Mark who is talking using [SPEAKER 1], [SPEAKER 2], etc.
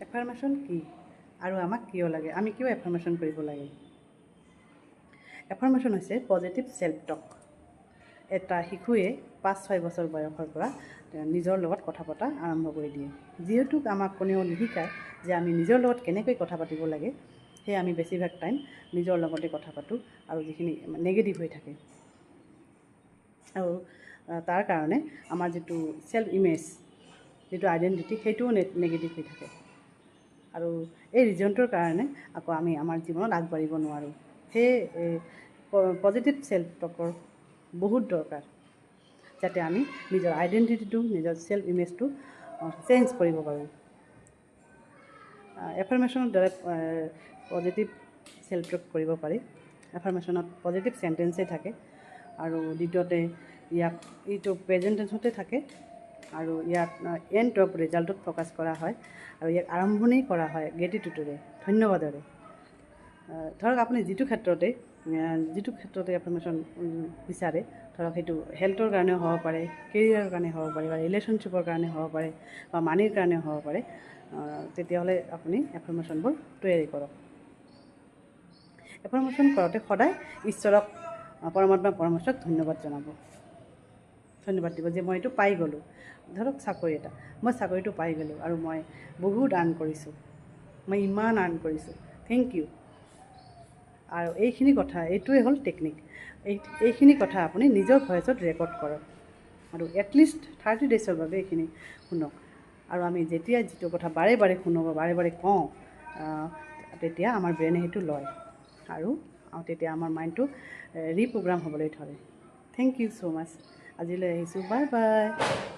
[SPEAKER 1] Affirmation কি আৰু আমাক কিয় লাগে, আমি কিয় এফাৰ্মেশ্যন কৰিব লাগে? এফাৰ্মেশ্যন হৈছে পজিটিভ ছেল্ফ টক। এটা শিশুৱে 5-6 বছৰ বয়সৰ পৰা নিজৰ লগত কথা পতা আৰম্ভ কৰি দিয়ে। যিহেতু আমাক কোনেও নিশিকায় যে আমি নিজৰ লগত কেনেকৈ কথা পাতিব লাগে, সেয়ে আমি বেছিভাগ টাইম নিজৰ লগতে কথা পাতোঁ আৰু যিখিনি নেগেটিভ হৈ থাকে। আৰু তাৰ কাৰণে আমাৰ যিটো ছেল্ফ ইমেজ, যিটো আইডেণ্টিটি, সেইটোও নেগেটিভ হৈ থাকে। আৰু এই ৰিজনটোৰ কাৰণে আকৌ আমি আমাৰ জীৱনত আগবাঢ়িব নোৱাৰোঁ। সেয়ে পজিটিভ ছেল্ফ টকৰ বহুত দৰকাৰ, যাতে আমি নিজৰ আইডেণ্টিটিটো, নিজৰ ছেল্ফ ইমেজটো চেঞ্জ কৰিব পাৰোঁ। এফাৰ্মেশ্যনৰ দ্বাৰা পজিটিভ ছেল্ফ টক কৰিব পাৰি। এফাৰ্মেশ্যনত পজিটিভ চেণ্টেন্সেই থাকে আৰু দ্বিতীয়তে এইটো প্ৰেজেণ্ট টেন্সতে থাকে আৰু ইয়াত এণ্ড অফ ৰিজাল্টত ফ'কাছ কৰা হয় আৰু ইয়াক আৰম্ভণি কৰা হয় গ্ৰেটিটিউডেৰে, ধন্যবাদেৰে। ধৰক আপুনি যিটো ক্ষেত্ৰতে এফাৰ্মেশ্যন বিচাৰে, ধৰক সেইটো হেল্থৰ কাৰণেও হ'ব পাৰে, কেৰিয়াৰৰ কাৰণে হ'ব পাৰে, বা ৰিলেশ্যনশ্বিপৰ কাৰণে হ'ব পাৰে, বা মানিৰ কাৰণেও হ'ব পাৰে, তেতিয়াহ'লে আপুনি এফাৰ্মেশ্যনবোৰ তৈয়াৰী কৰক। এফাৰ্মেশ্যন কৰোঁতে সদায় ঈশ্বৰক, পৰমাত্মাক ধন্যবাদ দিব যে মই এইটো পাই গ'লোঁ। ধৰক চাকৰি এটা, মই চাকৰিটো পাই গ'লোঁ আৰু মই বহুত আৰ্ণ কৰিছোঁ, মই ইমান আৰ্ণ কৰিছোঁ, থেংক ইউ। আৰু এইখিনি কথা, এইটোৱে হ'ল টেকনিক। এইখিনি কথা আপুনি নিজৰ ভইচত ৰেকৰ্ড কৰক আৰু এটলিষ্ট 30 ডেইজৰ বাবে এইখিনি শুনক। আৰু আমি যেতিয়া যিটো কথা বাৰে বাৰে শুনো বা বাৰে বাৰে কওঁ, তেতিয়া আমাৰ ব্ৰেইনে সেইটো লয় আৰু তেতিয়া আমাৰ মাইণ্ডটো ৰিপ্ৰগ্ৰাম হ'বলৈ ধৰে। থেংক ইউ ছ' মাছ। আজিলৈ আহিছোঁ, বাই বাই।